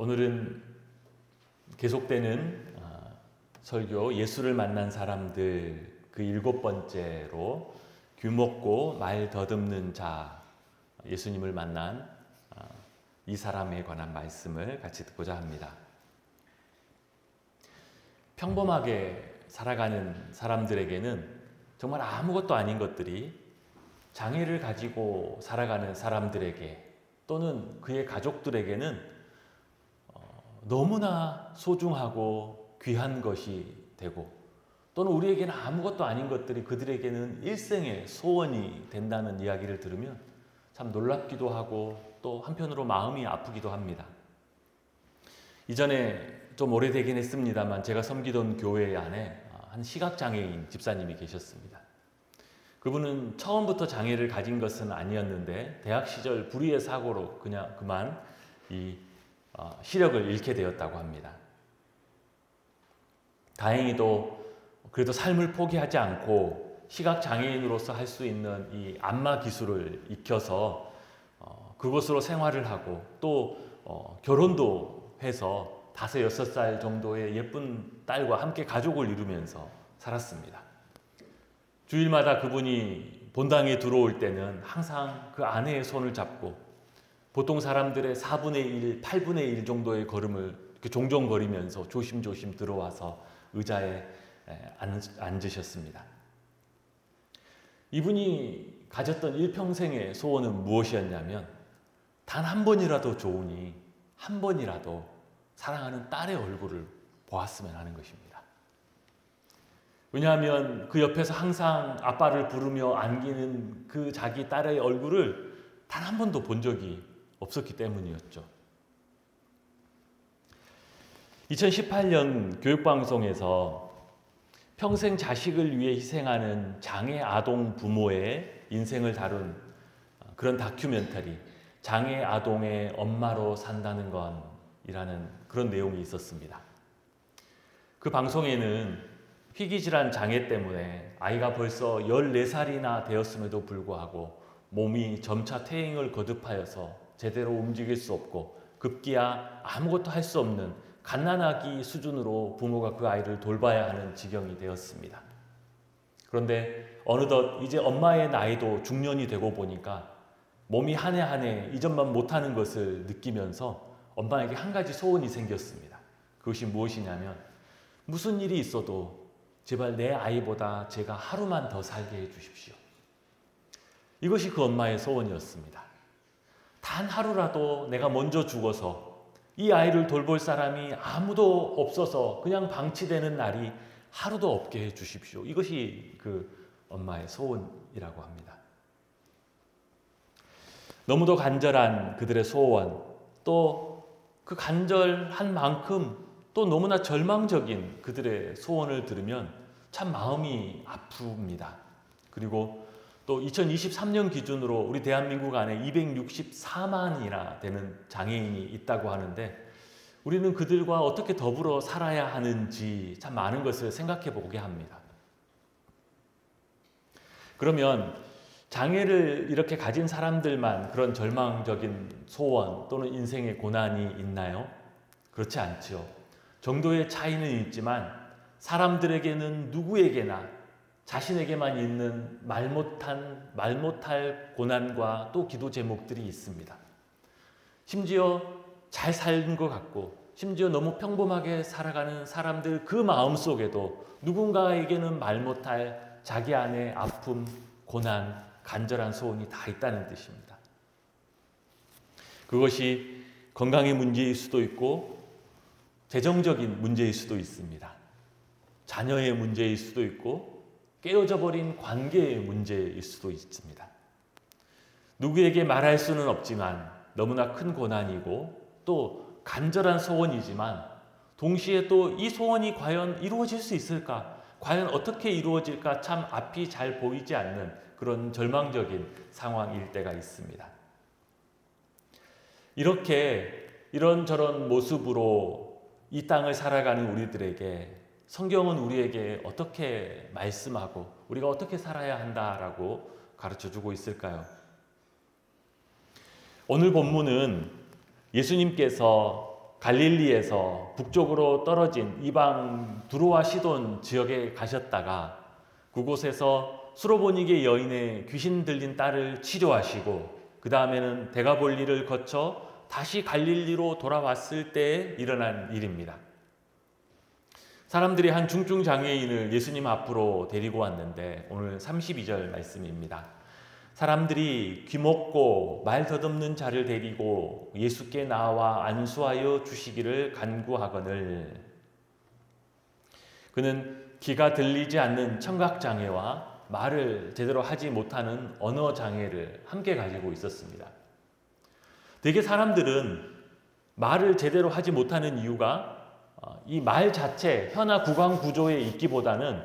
오늘은 계속되는 설교 예수를 만난 사람들 그 7번째로 귀먹고 말 더듬는 자, 예수님을 만난 이 사람에 관한 말씀을 같이 듣고자 합니다. 평범하게 살아가는 사람들에게는 정말 아무것도 아닌 것들이 장애를 가지고 살아가는 사람들에게 또는 그의 가족들에게는 너무나 소중하고 귀한 것이 되고, 또는 우리에게는 아무것도 아닌 것들이 그들에게는 일생의 소원이 된다는 이야기를 들으면 참 놀랍기도 하고 또 한편으로 마음이 아프기도 합니다. 이전에 좀 오래되긴 했습니다만 제가 섬기던 교회 안에 한 시각장애인 집사님이 계셨습니다. 그분은 처음부터 장애를 가진 것은 아니었는데 대학 시절 불의의 사고로 그만 시력을 잃게 되었다고 합니다. 다행히도 그래도 삶을 포기하지 않고 시각장애인으로서 할 수 있는 이 안마 기술을 익혀서 그것으로 생활을 하고 또 결혼도 해서 5, 6살 정도의 예쁜 딸과 함께 가족을 이루면서 살았습니다. 주일마다 그분이 본당에 들어올 때는 항상 그 아내의 손을 잡고 보통 사람들의 4분의 1, 8분의 1 정도의 걸음을 이렇게 종종 거리면서 조심조심 들어와서 의자에 앉으셨습니다. 이분이 가졌던 일평생의 소원은 무엇이었냐면 단 한 번이라도 좋으니 한 번이라도 사랑하는 딸의 얼굴을 보았으면 하는 것입니다. 왜냐하면 그 옆에서 항상 아빠를 부르며 안기는 그 자기 딸의 얼굴을 단 한 번도 본 적이 없었기 때문이었죠. 2018년 교육방송에서 평생 자식을 위해 희생하는 장애 아동 부모의 인생을 다룬 그런 다큐멘터리, 장애 아동의 엄마로 산다는 건이라는 그런 내용이 있었습니다. 그 방송에는 희귀질환 장애 때문에 아이가 벌써 14살이나 되었음에도 불구하고 몸이 점차 퇴행을 거듭하여서 제대로 움직일 수 없고 급기야 아무것도 할 수 없는 갓난아기 수준으로 부모가 그 아이를 돌봐야 하는 지경이 되었습니다. 그런데 어느덧 이제 엄마의 나이도 중년이 되고 보니까 몸이 한 해 한 해 이전만 못하는 것을 느끼면서 엄마에게 한 가지 소원이 생겼습니다. 그것이 무엇이냐면 무슨 일이 있어도 제발 내 아이보다 제가 하루만 더 살게 해주십시오. 이것이 그 엄마의 소원이었습니다. 단 하루라도 내가 먼저 죽어서 이 아이를 돌볼 사람이 아무도 없어서 그냥 방치되는 날이 하루도 없게 해주십시오. 이것이 그 엄마의 소원이라고 합니다. 너무도 간절한 그들의 소원, 또 그 간절한 만큼 또 너무나 절망적인 그들의 소원을 들으면 참 마음이 아픕니다. 그리고 또 2023년 기준으로 우리 대한민국 안에 264만이나 되는 장애인이 있다고 하는데 우리는 그들과 어떻게 더불어 살아야 하는지 참 많은 것을 생각해 보게 합니다. 그러면 장애를 이렇게 가진 사람들만 그런 절망적인 소원 또는 인생의 고난이 있나요? 그렇지 않죠. 정도의 차이는 있지만 사람들에게는 누구에게나 자신에게만 있는 말 못할 고난과 또 기도 제목들이 있습니다. 심지어 잘 사는 것 같고 심지어 너무 평범하게 살아가는 사람들 그 마음속에도 누군가에게는 말 못할 자기 안의 아픔, 고난, 간절한 소원이 다 있다는 뜻입니다. 그것이 건강의 문제일 수도 있고 재정적인 문제일 수도 있습니다. 자녀의 문제일 수도 있고 깨어져 버린 관계의 문제일 수도 있습니다. 누구에게 말할 수는 없지만 너무나 큰 고난이고 또 간절한 소원이지만 동시에 또 이 소원이 과연 이루어질 수 있을까? 과연 어떻게 이루어질까? 참 앞이 잘 보이지 않는 그런 절망적인 상황일 때가 있습니다. 이렇게 이런저런 모습으로 이 땅을 살아가는 우리들에게 성경은 우리에게 어떻게 말씀하고 우리가 어떻게 살아야 한다라고 가르쳐주고 있을까요? 오늘 본문은 예수님께서 갈릴리에서 북쪽으로 떨어진 이방 두로와 시돈 지역에 가셨다가 그곳에서 수로보니게 여인의 귀신 들린 딸을 치료하시고 그 다음에는 데가볼리를 거쳐 다시 갈릴리로 돌아왔을 때 일어난 일입니다. 사람들이 한 중증 장애인을 예수님 앞으로 데리고 왔는데 오늘 32절 말씀입니다. 사람들이 귀먹고 말 더듬는 자를 데리고 예수께 나와 안수하여 주시기를 간구하거늘 그는 귀가 들리지 않는 청각장애와 말을 제대로 하지 못하는 언어장애를 함께 가지고 있었습니다. 대개 사람들은 말을 제대로 하지 못하는 이유가 이 말 자체, 혀나 구강 구조에 있기보다는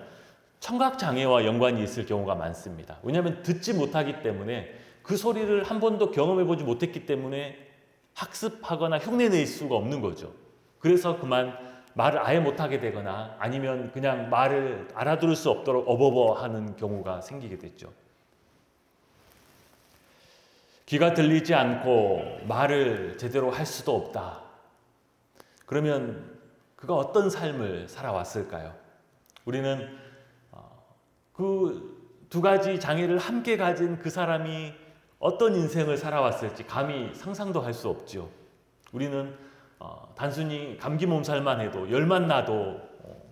청각장애와 연관이 있을 경우가 많습니다. 왜냐하면 듣지 못하기 때문에 그 소리를 한 번도 경험해보지 못했기 때문에 학습하거나 흉내낼 수가 없는 거죠. 그래서 그만 말을 아예 못하게 되거나 아니면 그냥 말을 알아들을 수 없도록 어버버 하는 경우가 생기게 됐죠. 귀가 들리지 않고 말을 제대로 할 수도 없다. 그러면 그가 어떤 삶을 살아왔을까요? 우리는 그 두 가지 장애를 함께 가진 그 사람이 어떤 인생을 살아왔을지 감히 상상도 할 수 없죠. 우리는 단순히 감기 몸살만 해도 열만 나도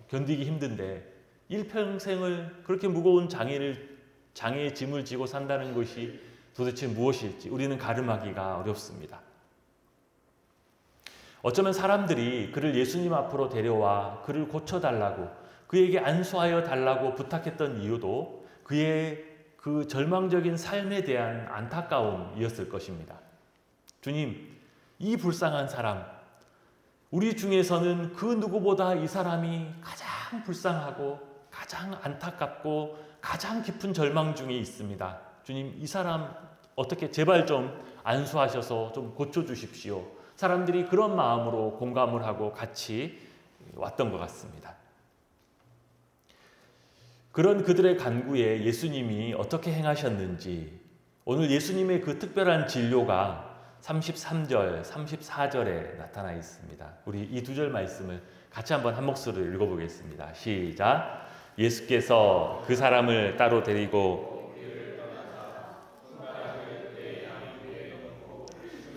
견디기 힘든데 일평생을 그렇게 무거운 장애의 짐을 지고 산다는 것이 도대체 무엇일지 우리는 가름하기가 어렵습니다. 어쩌면 사람들이 그를 예수님 앞으로 데려와 그를 고쳐달라고 그에게 안수하여 달라고 부탁했던 이유도 그의 그 절망적인 삶에 대한 안타까움이었을 것입니다. 주님, 이 불쌍한 사람, 우리 중에서는 그 누구보다 이 사람이 가장 불쌍하고 가장 안타깝고 가장 깊은 절망 중에 있습니다. 주님, 이 사람 어떻게 제발 좀 안수하셔서 좀 고쳐주십시오. 사람들이 그런 마음으로 공감을 하고 같이 왔던 것 같습니다. 그런 그들의 간구에 예수님이 어떻게 행하셨는지 오늘 예수님의 그 특별한 진료가 33절, 34절에 나타나 있습니다. 우리 이 두 절 말씀을 같이 한번 한 목소리로 읽어보겠습니다. 시작! 예수께서 그 사람을 따로 데리고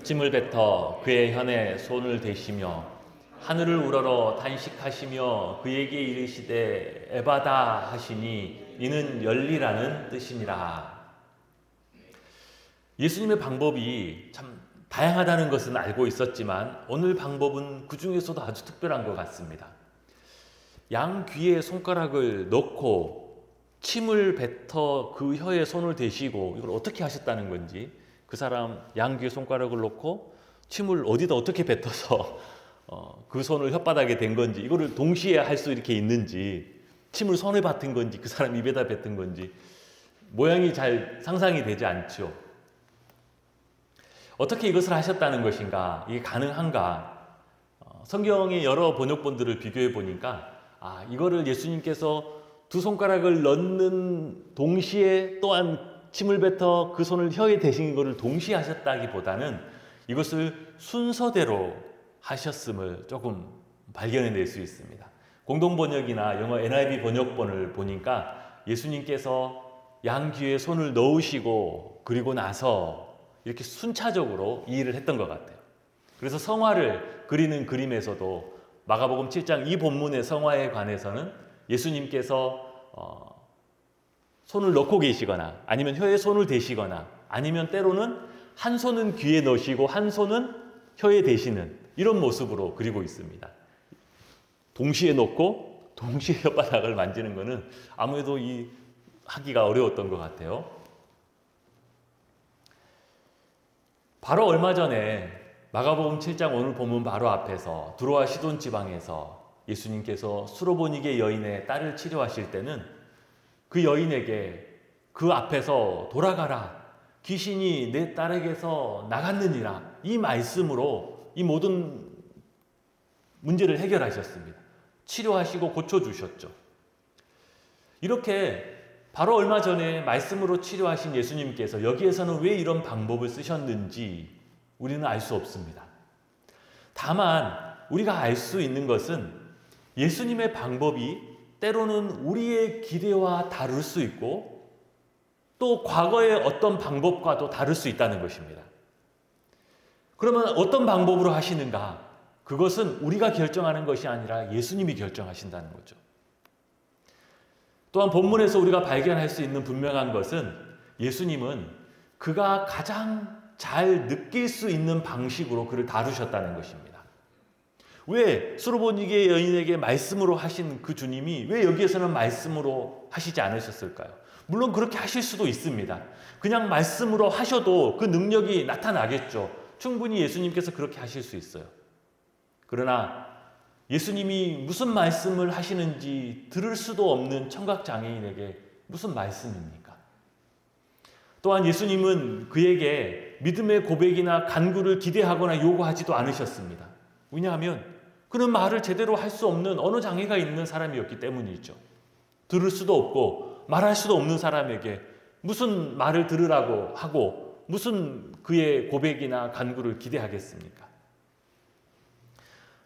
침을 뱉어 그의 혀에 손을 대시며 하늘을 우러러 탄식하시며 그에게 이르시되 에바다 하시니 이는 열리라는 뜻이니라. 예수님의 방법이 참 다양하다는 것은 알고 있었지만 오늘 방법은 그 중에서도 아주 특별한 것 같습니다. 양 귀에 손가락을 넣고 침을 뱉어 그 혀에 손을 대시고 이걸 어떻게 하셨다는 건지 그 사람 양 귀에 손가락을 넣고 침을 어디다 어떻게 뱉어서 그 손을 혓바닥에 댄 건지 이거를 동시에 할 수 이렇게 있는지 침을 손에 뱉은 건지 그 사람 입에다 뱉은 건지 모양이 잘 상상이 되지 않죠. 어떻게 이것을 하셨다는 것인가? 이게 가능한가? 성경의 여러 번역본들을 비교해 보니까 이거를 예수님께서 두 손가락을 넣는 동시에 또한 침을 뱉어 그 손을 혀에 대신 것을 동시에 하셨다기보다는 이것을 순서대로 하셨음을 조금 발견해낼 수 있습니다. 공동번역이나 영어 NIV 번역본을 보니까 예수님께서 양 귀에 손을 넣으시고 그리고 나서 이렇게 순차적으로 이 일을 했던 것 같아요. 그래서 성화를 그리는 그림에서도 마가복음 7장 이 본문의 성화에 관해서는 예수님께서 손을 넣고 계시거나 아니면 혀에 손을 대시거나 아니면 때로는 한 손은 귀에 넣으시고 한 손은 혀에 대시는 이런 모습으로 그리고 있습니다. 동시에 놓고 동시에 혓바닥을 만지는 것은 아무래도 하기가 어려웠던 것 같아요. 바로 얼마 전에 마가복음 7장 오늘 본문 바로 앞에서 두로와 시돈 지방에서 예수님께서 수로보니게 여인의 딸을 치료하실 때는 그 여인에게 그 앞에서 돌아가라, 귀신이 내 딸에게서 나갔느니라, 이 말씀으로 이 모든 문제를 해결하셨습니다. 치료하시고 고쳐주셨죠. 이렇게 바로 얼마 전에 말씀으로 치료하신 예수님께서 여기에서는 왜 이런 방법을 쓰셨는지 우리는 알 수 없습니다. 다만 우리가 알 수 있는 것은 예수님의 방법이 때로는 우리의 기대와 다를 수 있고 또 과거의 어떤 방법과도 다를 수 있다는 것입니다. 그러면 어떤 방법으로 하시는가? 그것은 우리가 결정하는 것이 아니라 예수님이 결정하신다는 거죠. 또한 본문에서 우리가 발견할 수 있는 분명한 것은 예수님은 그가 가장 잘 느낄 수 있는 방식으로 그를 다루셨다는 것입니다. 왜 수르보니게 여인에게 말씀으로 하신 그 주님이 왜 여기에서는 말씀으로 하시지 않으셨을까요? 물론 그렇게 하실 수도 있습니다. 그냥 말씀으로 하셔도 그 능력이 나타나겠죠. 충분히 예수님께서 그렇게 하실 수 있어요. 그러나 예수님이 무슨 말씀을 하시는지 들을 수도 없는 청각장애인에게 무슨 말씀입니까? 또한 예수님은 그에게 믿음의 고백이나 간구를 기대하거나 요구하지도 않으셨습니다. 왜냐하면 그는 말을 제대로 할 수 없는 언어 장애가 있는 사람이었기 때문이죠. 들을 수도 없고 말할 수도 없는 사람에게 무슨 말을 들으라고 하고 무슨 그의 고백이나 간구를 기대하겠습니까?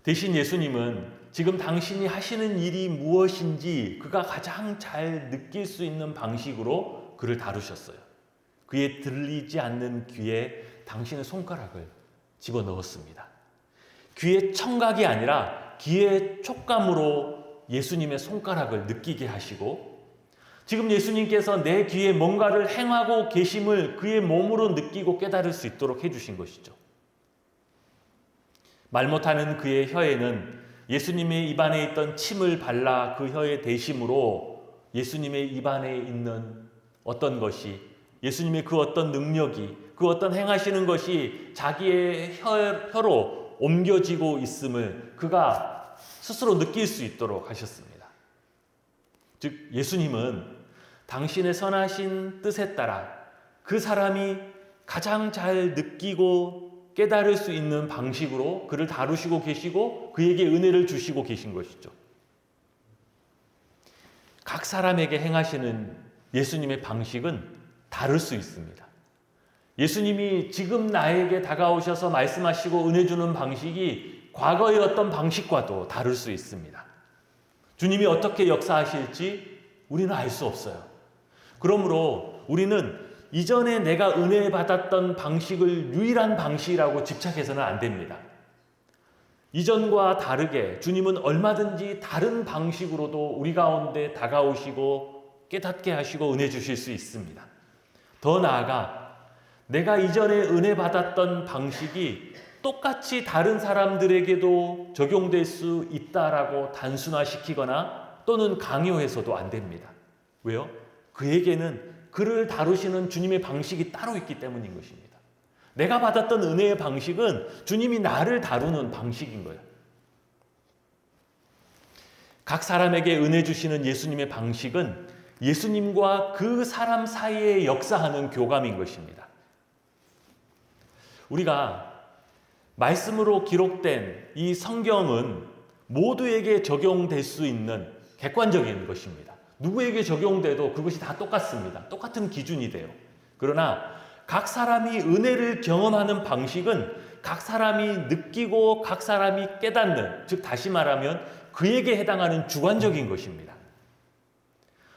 대신 예수님은 지금 당신이 하시는 일이 무엇인지 그가 가장 잘 느낄 수 있는 방식으로 그를 다루셨어요. 그의 들리지 않는 귀에 당신의 손가락을 집어넣었습니다. 귀의 청각이 아니라 귀의 촉감으로 예수님의 손가락을 느끼게 하시고 지금 예수님께서 내 귀에 뭔가를 행하고 계심을 그의 몸으로 느끼고 깨달을 수 있도록 해주신 것이죠. 말 못하는 그의 혀에는 예수님의 입안에 있던 침을 발라 그 혀의 대심으로 예수님의 입안에 있는 어떤 것이 예수님의 그 어떤 능력이 그 어떤 행하시는 것이 자기의 혀로 옮겨지고 있음을 그가 스스로 느낄 수 있도록 하셨습니다. 즉 예수님은 당신의 선하신 뜻에 따라 그 사람이 가장 잘 느끼고 깨달을 수 있는 방식으로 그를 다루시고 계시고 그에게 은혜를 주시고 계신 것이죠. 각 사람에게 행하시는 예수님의 방식은 다를 수 있습니다. 예수님이 지금 나에게 다가오셔서 말씀하시고 은혜 주는 방식이 과거의 어떤 방식과도 다를 수 있습니다. 주님이 어떻게 역사하실지 우리는 알 수 없어요. 그러므로 우리는 이전에 내가 은혜 받았던 방식을 유일한 방식이라고 집착해서는 안 됩니다. 이전과 다르게 주님은 얼마든지 다른 방식으로도 우리 가운데 다가오시고 깨닫게 하시고 은혜 주실 수 있습니다. 더 나아가 내가 이전에 은혜 받았던 방식이 똑같이 다른 사람들에게도 적용될 수 있다라고 단순화시키거나 또는 강요해서도 안 됩니다. 왜요? 그에게는 그를 다루시는 주님의 방식이 따로 있기 때문인 것입니다. 내가 받았던 은혜의 방식은 주님이 나를 다루는 방식인 거예요. 각 사람에게 은혜 주시는 예수님의 방식은 예수님과 그 사람 사이에 역사하는 교감인 것입니다. 우리가 말씀으로 기록된 이 성경은 모두에게 적용될 수 있는 객관적인 것입니다. 누구에게 적용돼도 그것이 다 똑같습니다. 똑같은 기준이 돼요. 그러나 각 사람이 은혜를 경험하는 방식은 각 사람이 느끼고 각 사람이 깨닫는, 즉 다시 말하면 그에게 해당하는 주관적인 것입니다.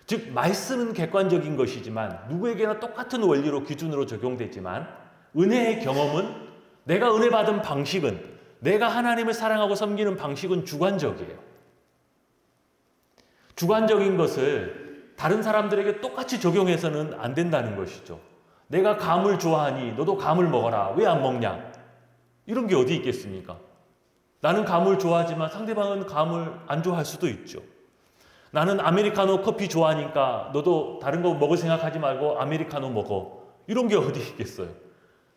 즉 말씀은 객관적인 것이지만 누구에게나 똑같은 원리로 기준으로 적용되지만 은혜의 경험은 내가 은혜 받은 방식은 내가 하나님을 사랑하고 섬기는 방식은 주관적이에요. 주관적인 것을 다른 사람들에게 똑같이 적용해서는 안 된다는 것이죠. 내가 감을 좋아하니 너도 감을 먹어라. 왜 안 먹냐? 이런 게 어디 있겠습니까? 나는 감을 좋아하지만 상대방은 감을 안 좋아할 수도 있죠. 나는 아메리카노 커피 좋아하니까 너도 다른 거 먹을 생각하지 말고 아메리카노 먹어. 이런 게 어디 있겠어요?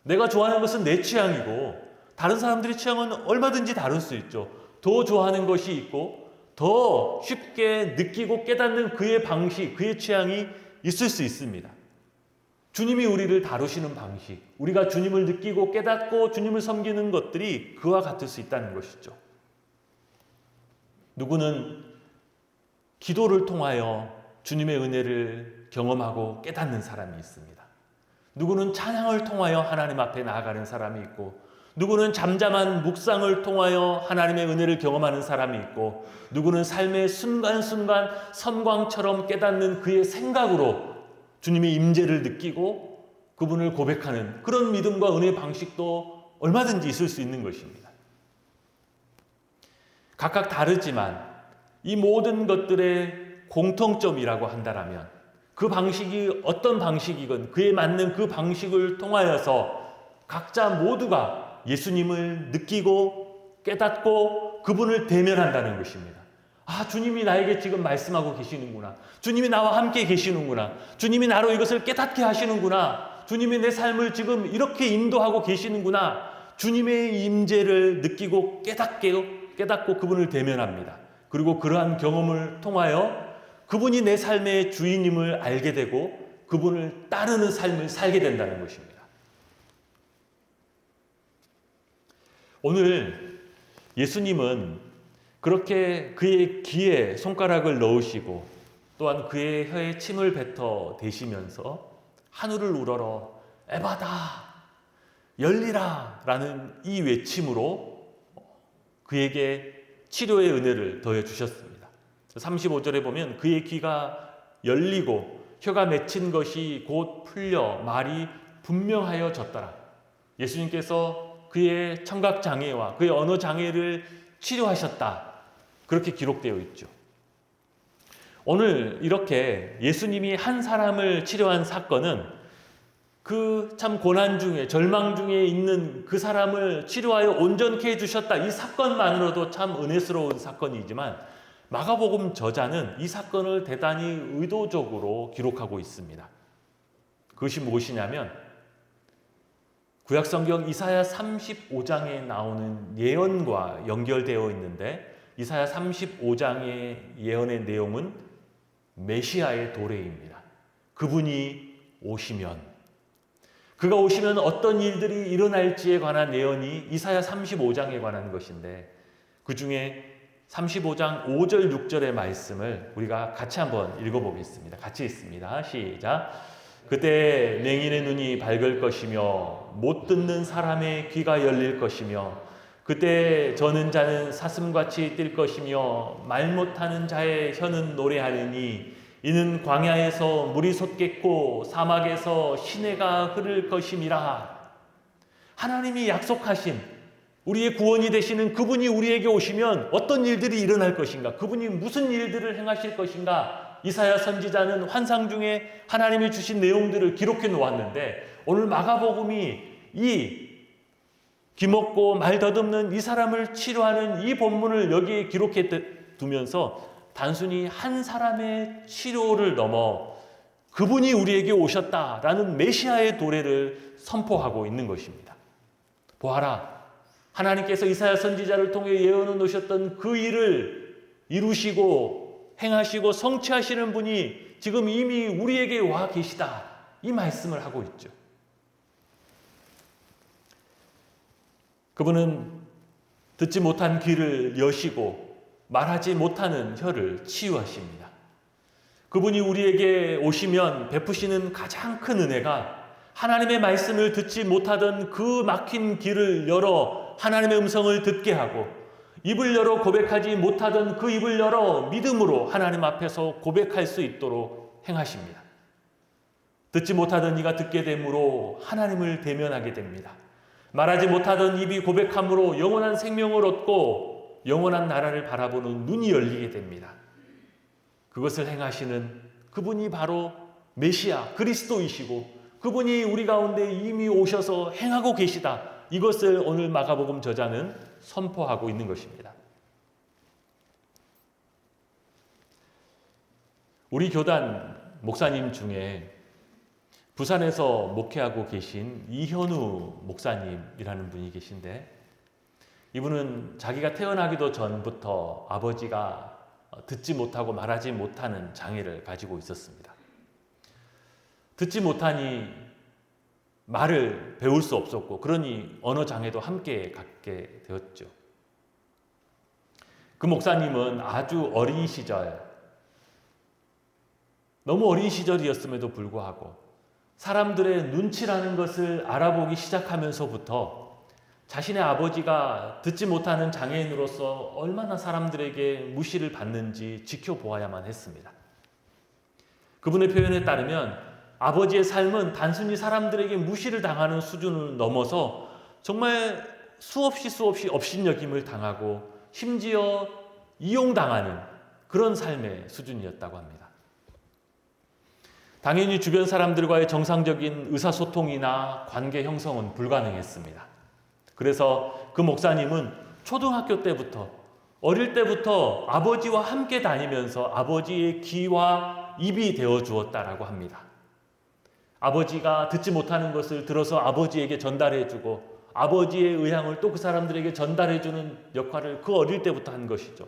내가 좋아하는 것은 내 취향이고 다른 사람들의 취향은 얼마든지 다를 수 있죠. 더 좋아하는 것이 있고 더 쉽게 느끼고 깨닫는 그의 방식, 그의 취향이 있을 수 있습니다. 주님이 우리를 다루시는 방식, 우리가 주님을 느끼고 깨닫고 주님을 섬기는 것들이 그와 같을 수 있다는 것이죠. 누구는 기도를 통하여 주님의 은혜를 경험하고 깨닫는 사람이 있습니다. 누구는 찬양을 통하여 하나님 앞에 나아가는 사람이 있고 누구는 잠잠한 묵상을 통하여 하나님의 은혜를 경험하는 사람이 있고, 누구는 삶의 순간순간 섬광처럼 깨닫는 그의 생각으로 주님의 임재를 느끼고 그분을 고백하는 그런 믿음과 은혜의 방식도 얼마든지 있을 수 있는 것입니다. 각각 다르지만 이 모든 것들의 공통점이라고 한다면 그 방식이 어떤 방식이건 그에 맞는 그 방식을 통하여서 각자 모두가 예수님을 느끼고 깨닫고 그분을 대면한다는 것입니다. 아, 주님이 나에게 지금 말씀하고 계시는구나. 주님이 나와 함께 계시는구나. 주님이 나로 이것을 깨닫게 하시는구나. 주님이 내 삶을 지금 이렇게 인도하고 계시는구나. 주님의 임재를 느끼고 깨닫고 그분을 대면합니다. 그리고 그러한 경험을 통하여 그분이 내 삶의 주인임을 알게 되고 그분을 따르는 삶을 살게 된다는 것입니다. 오늘 예수님은 그렇게 그의 귀에 손가락을 넣으시고 또한 그의 혀에 침을 뱉어 대시면서 하늘을 우러러 에바다 열리라 라는 이 외침으로 그에게 치료의 은혜를 더해 주셨습니다. 35절에 보면 그의 귀가 열리고 혀가 맺힌 것이 곧 풀려 말이 분명하여 졌더라. 예수님께서 그의 청각장애와 그의 언어장애를 치료하셨다. 그렇게 기록되어 있죠. 오늘 이렇게 예수님이 한 사람을 치료한 사건은 그 참 고난 중에 절망 중에 있는 그 사람을 치료하여 온전케 해주셨다. 이 사건만으로도 참 은혜스러운 사건이지만 마가복음 저자는 이 사건을 대단히 의도적으로 기록하고 있습니다. 그것이 무엇이냐면 구약성경 이사야 35장에 나오는 예언과 연결되어 있는데 이사야 35장의 예언의 내용은 메시아의 도래입니다. 그분이 오시면, 그가 오시면 어떤 일들이 일어날지에 관한 예언이 이사야 35장에 관한 것인데 그 중에 35장 5절 6절의 말씀을 우리가 같이 한번 읽어보겠습니다. 같이 읽습니다. 시작. 그때 맹인의 눈이 밝을 것이며 못 듣는 사람의 귀가 열릴 것이며 그때 저는 자는 사슴같이 뛸 것이며 말 못하는 자의 혀는 노래하리니 이는 광야에서 물이 솟겠고 사막에서 시내가 흐를 것임이라. 하나님이 약속하신 우리의 구원이 되시는 그분이 우리에게 오시면 어떤 일들이 일어날 것인가, 그분이 무슨 일들을 행하실 것인가, 이사야 선지자는 환상 중에 하나님이 주신 내용들을 기록해 놓았는데 오늘 마가복음이 이 귀먹고 말 더듬는 이 사람을 치료하는 이 본문을 여기에 기록해 두면서 단순히 한 사람의 치료를 넘어 그분이 우리에게 오셨다라는 메시아의 도래를 선포하고 있는 것입니다. 보아라, 하나님께서 이사야 선지자를 통해 예언해 놓으셨던 그 일을 이루시고 행하시고 성취하시는 분이 지금 이미 우리에게 와 계시다. 이 말씀을 하고 있죠. 그분은 듣지 못한 귀를 여시고 말하지 못하는 혀를 치유하십니다. 그분이 우리에게 오시면 베푸시는 가장 큰 은혜가 하나님의 말씀을 듣지 못하던 그 막힌 귀를 열어 하나님의 음성을 듣게 하고 입을 열어 고백하지 못하던 그 입을 열어 믿음으로 하나님 앞에서 고백할 수 있도록 행하십니다. 듣지 못하던 이가 듣게 되므로 하나님을 대면하게 됩니다. 말하지 못하던 입이 고백함으로 영원한 생명을 얻고 영원한 나라를 바라보는 눈이 열리게 됩니다. 그것을 행하시는 그분이 바로 메시아 그리스도이시고 그분이 우리 가운데 이미 오셔서 행하고 계시다. 이것을 오늘 마가복음 저자는 선포하고 있는 것입니다. 우리 교단 목사님 중에 부산에서 목회하고 계신 이현우 목사님이라는 분이 계신데 이분은 자기가 태어나기도 전부터 아버지가 듣지 못하고 말하지 못하는 장애를 가지고 있었습니다. 듣지 못하니 말을 배울 수 없었고 그러니 언어 장애도 함께 갖게 되었죠. 그 목사님은 아주 어린 시절, 너무 어린 시절이었음에도 불구하고 사람들의 눈치라는 것을 알아보기 시작하면서부터 자신의 아버지가 듣지 못하는 장애인으로서 얼마나 사람들에게 무시를 받는지 지켜보아야만 했습니다. 그분의 표현에 따르면 아버지의 삶은 단순히 사람들에게 무시를 당하는 수준을 넘어서 정말 수없이 업신여김을 당하고 심지어 이용당하는 그런 삶의 수준이었다고 합니다. 당연히 주변 사람들과의 정상적인 의사소통이나 관계 형성은 불가능했습니다. 그래서 그 목사님은 초등학교 때부터, 어릴 때부터 아버지와 함께 다니면서 아버지의 귀와 입이 되어 주었다라고 합니다. 아버지가 듣지 못하는 것을 들어서 아버지에게 전달해주고 아버지의 의향을 또 그 사람들에게 전달해주는 역할을 그 어릴 때부터 한 것이죠.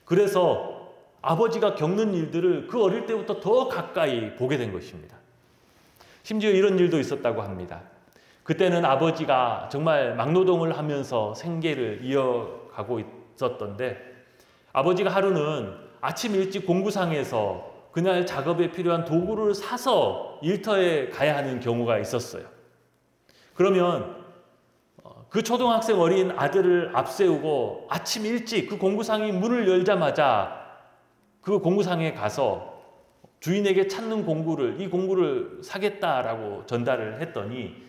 그래서 아버지가 겪는 일들을 그 어릴 때부터 더 가까이 보게 된 것입니다. 심지어 이런 일도 있었다고 합니다. 그때는 아버지가 정말 막노동을 하면서 생계를 이어가고 있었던데 아버지가 하루는 아침 일찍 공구상에서 그날 작업에 필요한 도구를 사서 일터에 가야 하는 경우가 있었어요. 그러면 그 초등학생 어린 아들을 앞세우고 아침 일찍 그 공구상이 문을 열자마자 그 공구상에 가서 주인에게 찾는 공구를, 이 공구를 사겠다라고 전달을 했더니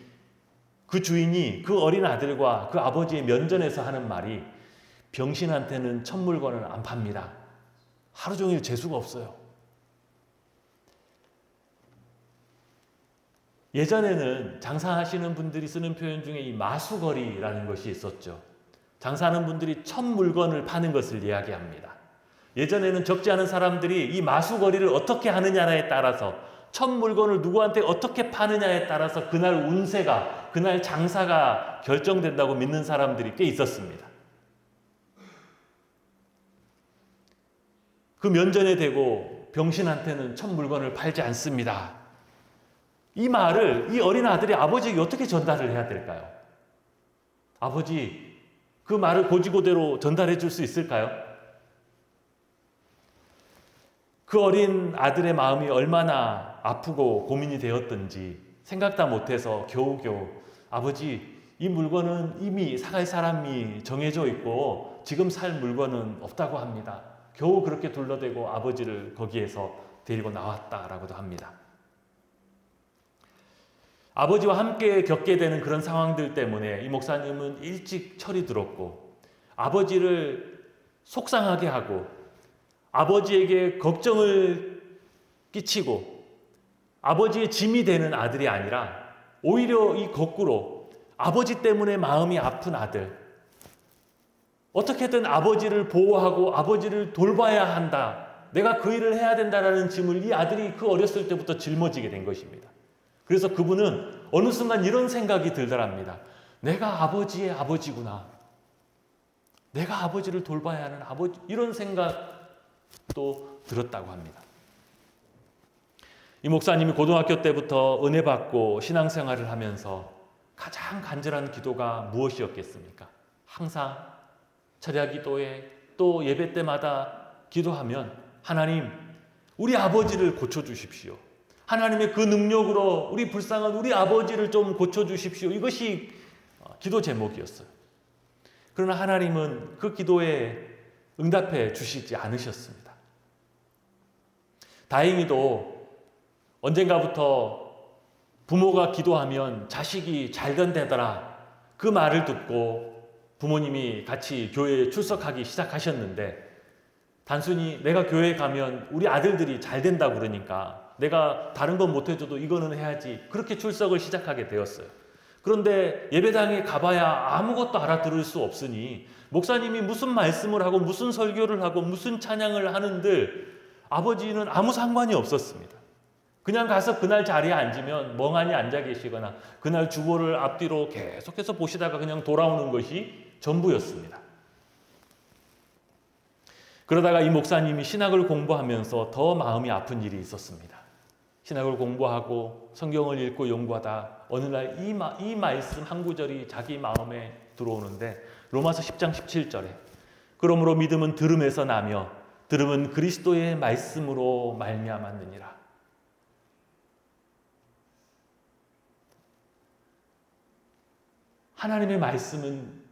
그 주인이 그 어린 아들과 그 아버지의 면전에서 하는 말이 병신한테는 첫 물건을 안 팝니다. 하루 종일 재수가 없어요. 예전에는 장사하시는 분들이 쓰는 표현 중에 이 마수거리라는 것이 있었죠. 장사하는 분들이 첫 물건을 파는 것을 이야기합니다. 예전에는 적지 않은 사람들이 이 마수거리를 어떻게 하느냐에 따라서 첫 물건을 누구한테 어떻게 파느냐에 따라서 그날 운세가, 그날 장사가 결정된다고 믿는 사람들이 꽤 있었습니다. 그 면전에 대고 병신한테는 첫 물건을 팔지 않습니다. 이 말을 이 어린 아들이 아버지에게 어떻게 전달을 해야 될까요? 아버지, 그 말을 고지고대로 전달해 줄 수 있을까요? 그 어린 아들의 마음이 얼마나 아프고 고민이 되었던지 생각도 못해서 겨우겨우 아버지, 이 물건은 이미 사갈 사람이 정해져 있고 지금 살 물건은 없다고 합니다. 겨우 그렇게 둘러대고 아버지를 거기에서 데리고 나왔다라고도 합니다. 아버지와 함께 겪게 되는 그런 상황들 때문에 이 목사님은 일찍 철이 들었고 아버지를 속상하게 하고 아버지에게 걱정을 끼치고 아버지의 짐이 되는 아들이 아니라 오히려 이 거꾸로 아버지 때문에 마음이 아픈 아들, 어떻게든 아버지를 보호하고 아버지를 돌봐야 한다, 내가 그 일을 해야 된다라는 짐을 이 아들이 그 어렸을 때부터 짊어지게 된 것입니다. 그래서 그분은 어느 순간 이런 생각이 들더랍니다. 내가 아버지의 아버지구나. 내가 아버지를 돌봐야 하는 아버지, 이런 생각도 들었다고 합니다. 이 목사님이 고등학교 때부터 은혜 받고 신앙생활을 하면서 가장 간절한 기도가 무엇이었겠습니까? 항상 철야 기도에 또 예배 때마다 기도하면 하나님, 우리 아버지를 고쳐주십시오. 하나님의 그 능력으로 우리 불쌍한 우리 아버지를 좀 고쳐주십시오. 이것이 기도 제목이었어요. 그러나 하나님은 그 기도에 응답해 주시지 않으셨습니다. 다행히도 언젠가부터 부모가 기도하면 자식이 잘 된다더라, 그 말을 듣고 부모님이 같이 교회에 출석하기 시작하셨는데 단순히 내가 교회에 가면 우리 아들들이 잘 된다고 그러니까 내가 다른 건 못해줘도 이거는 해야지, 그렇게 출석을 시작하게 되었어요. 그런데 예배당에 가봐야 아무것도 알아들을 수 없으니 목사님이 무슨 말씀을 하고 무슨 설교를 하고 무슨 찬양을 하는들 아버지는 아무 상관이 없었습니다. 그냥 가서 그날 자리에 앉으면 멍하니 앉아 계시거나 그날 주보를 앞뒤로 계속해서 보시다가 그냥 돌아오는 것이 전부였습니다. 그러다가 이 목사님이 신학을 공부하면서 더 마음이 아픈 일이 있었습니다. 신학을 공부하고 성경을 읽고 연구하다 어느 날 이 말씀 한 구절이 자기 마음에 들어오는데 로마서 10장 17절에 그러므로 믿음은 들음에서 나며 들음은 그리스도의 말씀으로 말미암았느니라. 하나님의 말씀은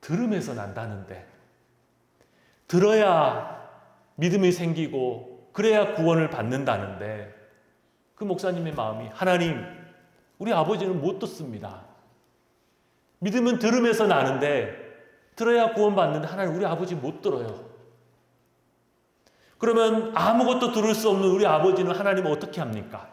들음에서 난다는데, 들어야 믿음이 생기고 그래야 구원을 받는다는데, 그 목사님의 마음이 하나님, 우리 아버지는 못 듣습니다. 믿음은 들음에서 나는데 들어야 구원받는데 하나님, 우리 아버지 못 들어요. 그러면 아무것도 들을 수 없는 우리 아버지는 하나님은 어떻게 합니까?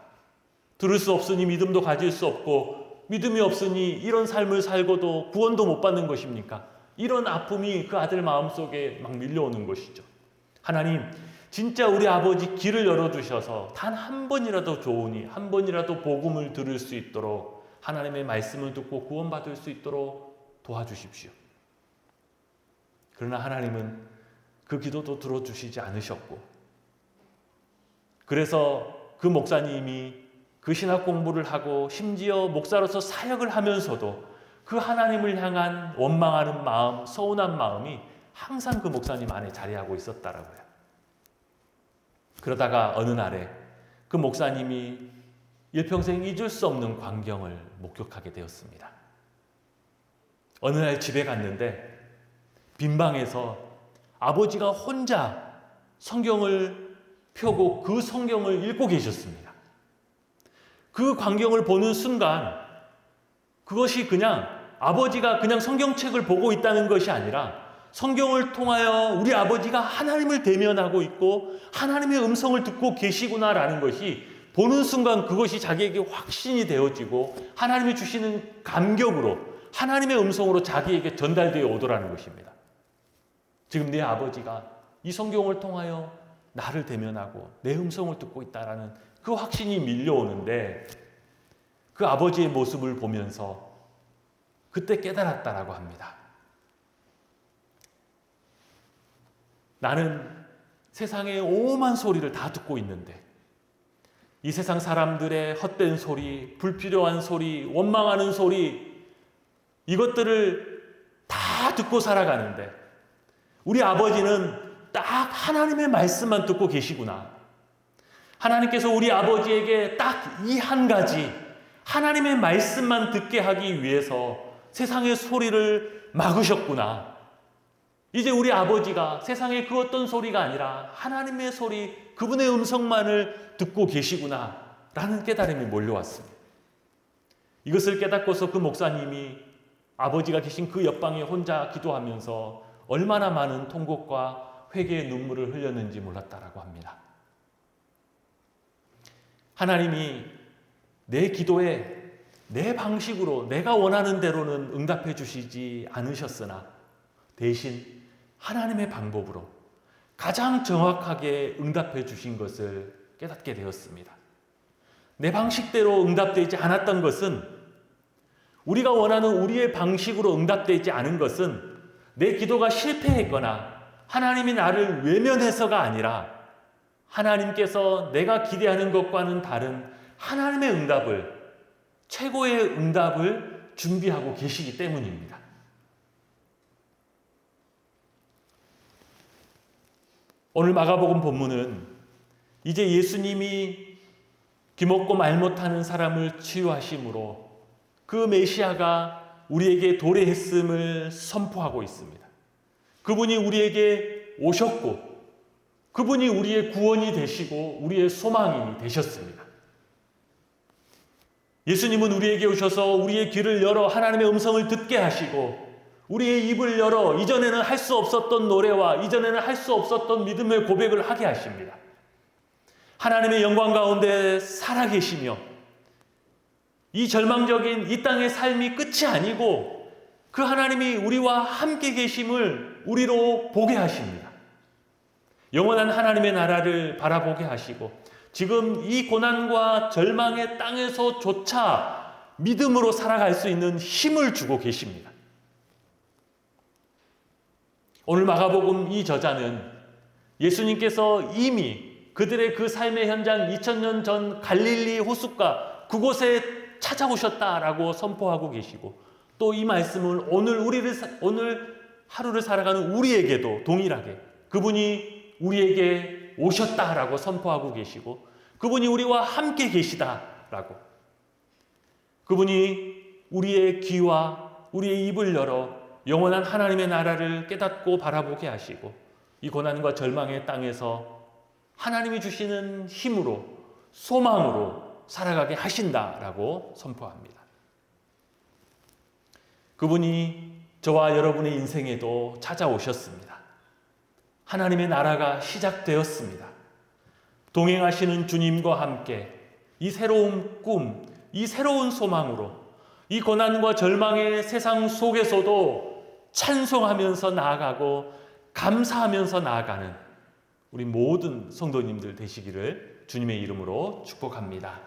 들을 수 없으니 믿음도 가질 수 없고 믿음이 없으니 이런 삶을 살고도 구원도 못 받는 것입니까? 이런 아픔이 그 아들 마음속에 막 밀려오는 것이죠. 하나님, 진짜 우리 아버지 길을 열어주셔서 단 한 번이라도 좋으니 한 번이라도 복음을 들을 수 있도록, 하나님의 말씀을 듣고 구원받을 수 있도록 도와주십시오. 그러나 하나님은 그 기도도 들어주시지 않으셨고, 그래서 그 목사님이 그 신학 공부를 하고 심지어 목사로서 사역을 하면서도 그 하나님을 향한 원망하는 마음, 서운한 마음이 항상 그 목사님 안에 자리하고 있었다라고요. 그러다가 어느 날에 그 목사님이 일평생 잊을 수 없는 광경을 목격하게 되었습니다. 어느 날 집에 갔는데 빈방에서 아버지가 혼자 성경을 펴고 그 성경을 읽고 계셨습니다. 그 광경을 보는 순간 그것이 그냥 아버지가 그냥 성경책을 보고 있다는 것이 아니라 성경을 통하여 우리 아버지가 하나님을 대면하고 있고 하나님의 음성을 듣고 계시구나라는 것이 보는 순간 그것이 자기에게 확신이 되어지고 하나님이 주시는 감격으로 하나님의 음성으로 자기에게 전달되어 오더라는 것입니다. 지금 내 아버지가 이 성경을 통하여 나를 대면하고 내 음성을 듣고 있다라는 그 확신이 밀려오는데, 그 아버지의 모습을 보면서 그때 깨달았다라고 합니다. 나는 세상의 오만 소리를 다 듣고 있는데 이 세상 사람들의 헛된 소리, 불필요한 소리, 원망하는 소리, 이것들을 다 듣고 살아가는데 우리 아버지는 딱 하나님의 말씀만 듣고 계시구나. 하나님께서 우리 아버지에게 딱 이 한 가지 하나님의 말씀만 듣게 하기 위해서 세상의 소리를 막으셨구나. 이제 우리 아버지가 세상의 그 어떤 소리가 아니라 하나님의 소리, 그분의 음성만을 듣고 계시구나 라는 깨달음이 몰려왔습니다. 이것을 깨닫고서 그 목사님이 아버지가 계신 그 옆방에 혼자 기도하면서 얼마나 많은 통곡과 회개의 눈물을 흘렸는지 몰랐다라고 합니다. 하나님이 내 기도에 내 방식으로 내가 원하는 대로는 응답해 주시지 않으셨으나 대신 하나님의 방법으로 가장 정확하게 응답해 주신 것을 깨닫게 되었습니다. 내 방식대로 응답되지 않았던 것은, 우리가 원하는 우리의 방식으로 응답되지 않은 것은 내 기도가 실패했거나 하나님이 나를 외면해서가 아니라 하나님께서 내가 기대하는 것과는 다른 하나님의 응답을, 최고의 응답을 준비하고 계시기 때문입니다. 오늘 마가복음 본문은 이제 예수님이 귀먹고 말 못하는 사람을 치유하심으로 그 메시아가 우리에게 도래했음을 선포하고 있습니다. 그분이 우리에게 오셨고 그분이 우리의 구원이 되시고 우리의 소망이 되셨습니다. 예수님은 우리에게 오셔서 우리의 귀를 열어 하나님의 음성을 듣게 하시고 우리의 입을 열어 이전에는 할 수 없었던 노래와 이전에는 할 수 없었던 믿음의 고백을 하게 하십니다. 하나님의 영광 가운데 살아계시며 이 절망적인 이 땅의 삶이 끝이 아니고 그 하나님이 우리와 함께 계심을 우리로 보게 하십니다. 영원한 하나님의 나라를 바라보게 하시고 지금 이 고난과 절망의 땅에서조차 믿음으로 살아갈 수 있는 힘을 주고 계십니다. 오늘 마가복음 이 저자는 예수님께서 이미 그들의 그 삶의 현장 2000년 전 갈릴리 호숫가 그곳에 찾아오셨다라고 선포하고 계시고 또 이 말씀을 오늘 하루를 살아가는 우리에게도 동일하게 그분이 우리에게 오셨다라고 선포하고 계시고 그분이 우리와 함께 계시다라고, 그분이 우리의 귀와 우리의 입을 열어 영원한 하나님의 나라를 깨닫고 바라보게 하시고 이 고난과 절망의 땅에서 하나님이 주시는 힘으로 소망으로 살아가게 하신다라고 선포합니다. 그분이 저와 여러분의 인생에도 찾아오셨습니다. 하나님의 나라가 시작되었습니다. 동행하시는 주님과 함께 이 새로운 꿈, 이 새로운 소망으로 이 고난과 절망의 세상 속에서도 찬송하면서 나아가고 감사하면서 나아가는 우리 모든 성도님들 되시기를 주님의 이름으로 축복합니다.